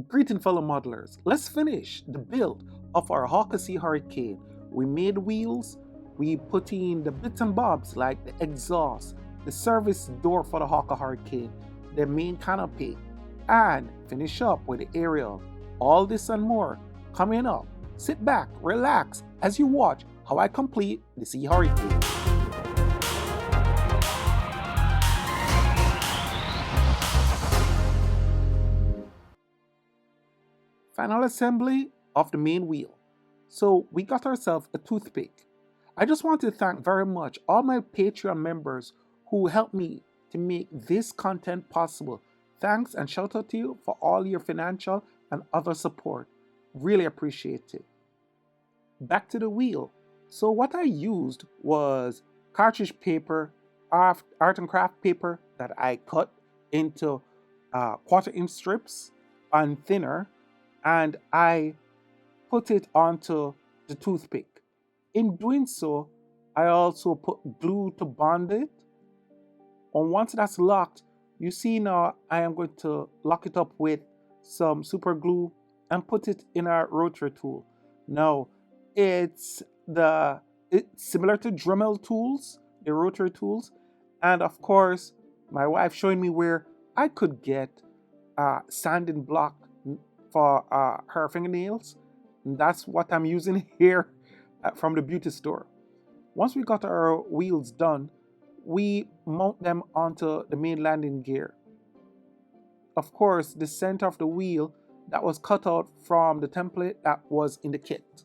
Greeting fellow modelers, let's finish the build of our HAWKER Sea Hurricane. We made wheels, we put in the bits and bobs like the exhaust, the service door for the HAWKER Hurricane, the main canopy, and finish up with the aerial. All this and more coming up. Sit back, relax as you watch how I complete the Sea Hurricane. Final assembly of the main wheel. So we got ourselves a toothpick. I just want to thank very much all my Patreon members who helped me to make this content possible. Thanks and shout out to you for all your financial and other support. Really appreciate it. Back to the wheel. So what I used was cartridge paper, art and craft paper that I cut into 1/4 inch strips and thinner, and I put it onto the toothpick. In doing so, I also put glue to bond it. And once that's locked, you see now I am going to lock it up with some super glue and put it in our rotary tool. Now, it's similar to Dremel tools, the rotary tools, and of course, my wife showing me where I could get a sanding block for her fingernails. And that's what I'm using here from the beauty store. Once we got our wheels done, we mount them onto the main landing gear. Of course, the center of the wheel that was cut out from the template that was in the kit.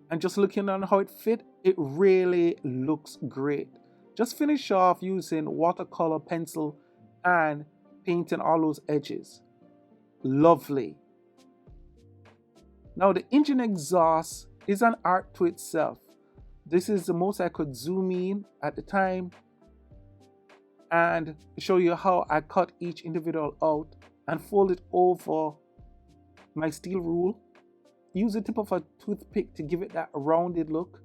And just looking on how it fit, it really looks great. Just finish off using watercolor pencil and painting all those edges. Lovely. Now the engine exhaust is an art to itself. This is the most I could zoom in at the time and show you how I cut each individual out and fold it over my steel rule. Use the tip of a toothpick to give it that rounded look.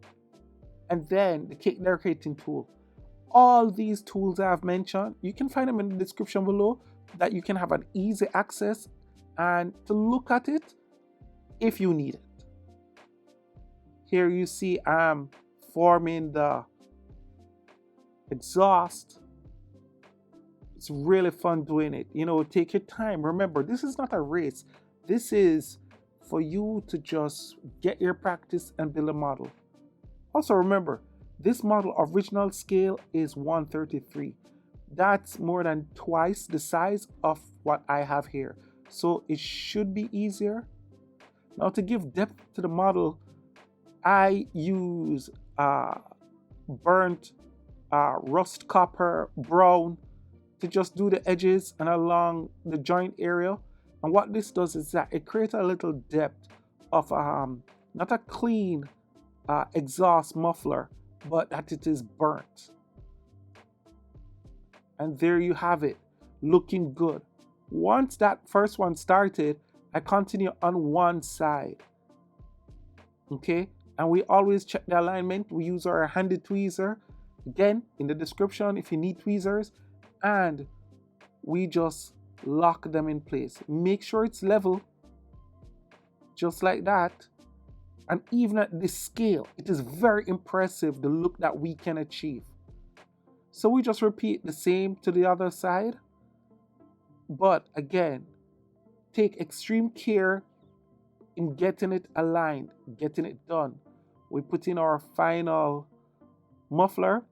And then the cake decorating tool. All these tools I've mentioned, you can find them in the description below that you can have an easy access and to look at it if you need it. Here you see I'm forming the exhaust. It's really fun doing it. You know, take your time. Remember, this is not a race. This is for you to just get your practice and build a model. Also remember, this model original scale is 1/33. That's more than twice the size of what I have here. So it should be easier. Now to give depth to the model, I use burnt rust copper brown to just do the edges and along the joint area. And what this does is that it creates a little depth of not a clean exhaust muffler, but that it is burnt. And there you have it, looking good. Once that first one started, I continue on one side. Okay, and we always check the alignment. We use our handy tweezer, again in the description if you need tweezers, and we just lock them in place. Make sure it's level, just like that. And even at this scale, it is very impressive the look that we can achieve. So we just repeat the same to the other side. But again, take extreme care in getting it aligned, getting it done. We put in our final muffler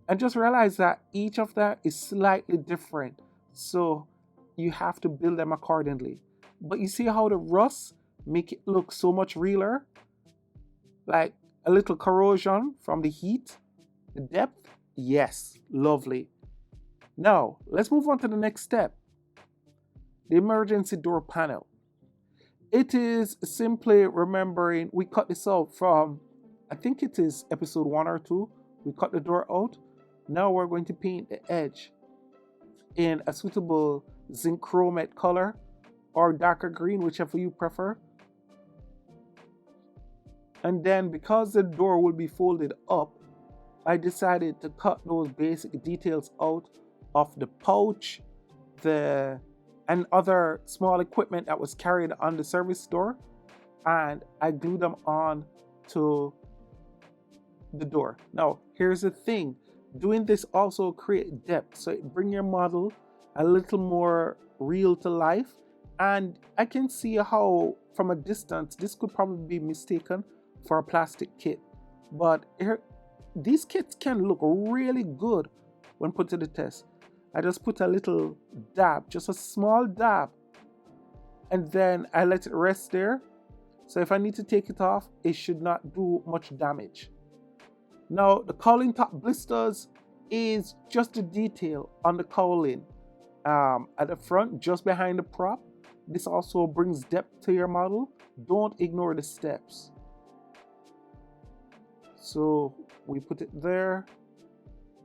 and just realize that each of them is slightly different. So you have to build them accordingly. But you see how the rust make it look so much realer? Like a little corrosion from the heat, the depth. Yes, lovely. Now, let's move on to the next step. The emergency door panel. It is simply remembering, we cut this out from, I think it is episode 1 or 2. We cut the door out. Now we're going to paint the edge in a suitable zinc chromate color or darker green, whichever you prefer. And then because the door will be folded up, I decided to cut those basic details out of the pouch, the and other small equipment that was carried on the service door, and I glued them on to the door. Now, here's the thing. Doing this also create depth, so it bring your model a little more real to life. And I can see how from a distance this could probably be mistaken for a plastic kit, but here, these kits can look really good when put to the test. I just put a little dab, just a small dab, and then I let it rest there. So if I need to take it off, it should not do much damage. Now, the cowling top blisters is just a detail on the cowling at the front, just behind the prop. This also brings depth to your model. Don't ignore the steps. So we put it there,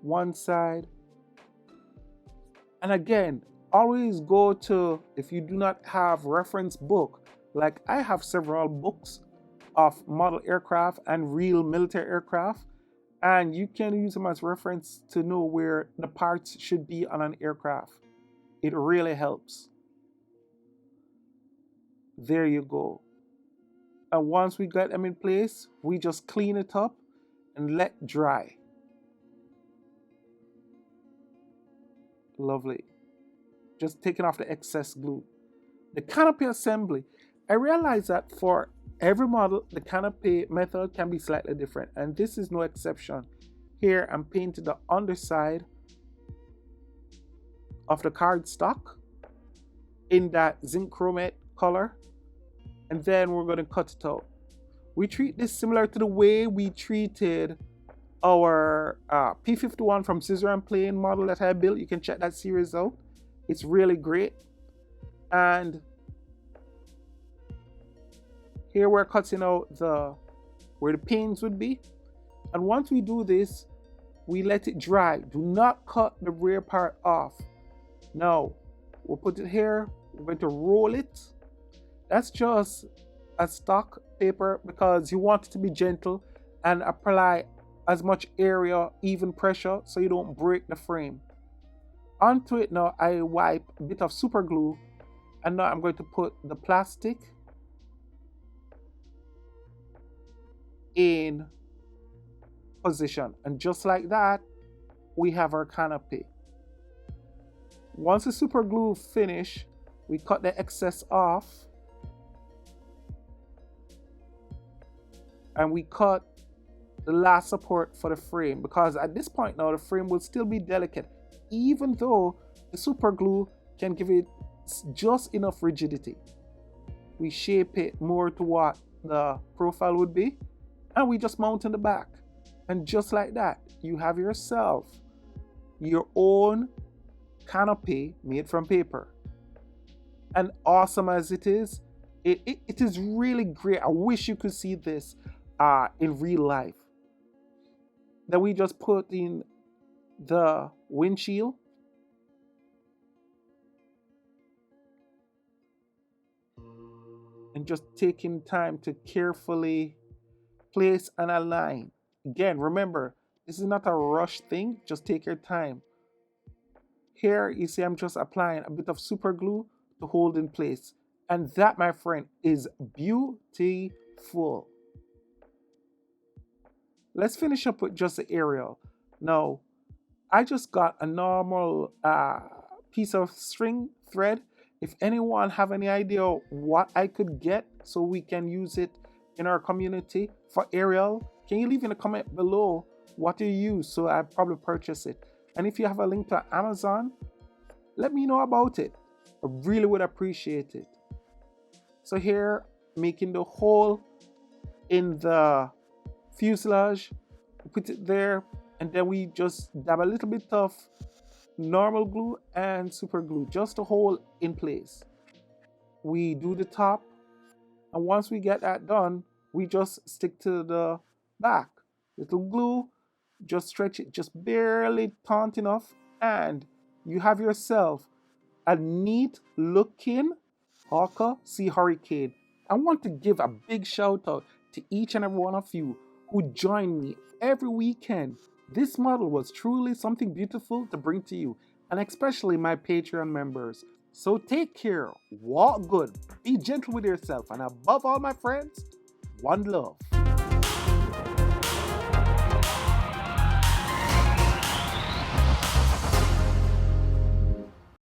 one side. And again, always go to, if you do not have reference book, like I have several books of model aircraft and real military aircraft, and you can use them as reference to know where the parts should be on an aircraft. It really helps. There you go. And once we got them in place, we just clean it up and let dry. Lovely. Just taking off the excess glue. The canopy assembly. I realize that for every model, the canopy method can be slightly different, and this is no exception. Here, I'm painting the underside of the cardstock in that zinc chromate color, and then we're going to cut it out. We treat this similar to the way we treated our P51 from Scissor and Plane model that I built. You can check that series out. It's really great. And here we're cutting out where the pins would be. And once we do this, we let it dry. Do not cut the rear part off. Now, we'll put it here. We're going to roll it. That's just a stock paper because you want it to be gentle and apply as much area, even pressure, so you don't break the frame. Onto it now, I wipe a bit of super glue, and now I'm going to put the plastic in position, and just like that, we have our canopy. Once the super glue finish, we cut the excess off, and we cut the last support for the frame, because at this point now the frame will still be delicate, even though the super glue can give it just enough rigidity. We shape it more to what the profile would be, and we just mount in the back, and just like that, you have yourself your own canopy made from paper. And awesome as it is, it is really great. I wish you could see this in real life. Then we just put in the windshield, and just taking time to carefully place and align. Again, remember, this is not a rush thing. Just take your time. Here you see I'm just applying a bit of super glue to hold in place, and that, my friend, is beautiful. Let's finish up with just the aerial. Now, I just got a normal piece of string thread. If anyone have any idea what I could get so we can use it in our community for aerial, can you leave in a comment below what you use so I probably purchase it? And if you have a link to Amazon, let me know about it. I really would appreciate it. So here, making the hole in the fuselage, put it there, and then we just dab a little bit of normal glue and super glue just to hold in place. We do the top, and once we get that done, we just stick to the back. Little glue, just stretch it just barely taut enough, and you have yourself a neat looking HAWKER Sea Hurricane. I want to give a big shout out to each and every one of you who join me every weekend. This model was truly something beautiful to bring to you, and especially my Patreon members. So take care, walk good, be gentle with yourself, and above all, my friends, one love.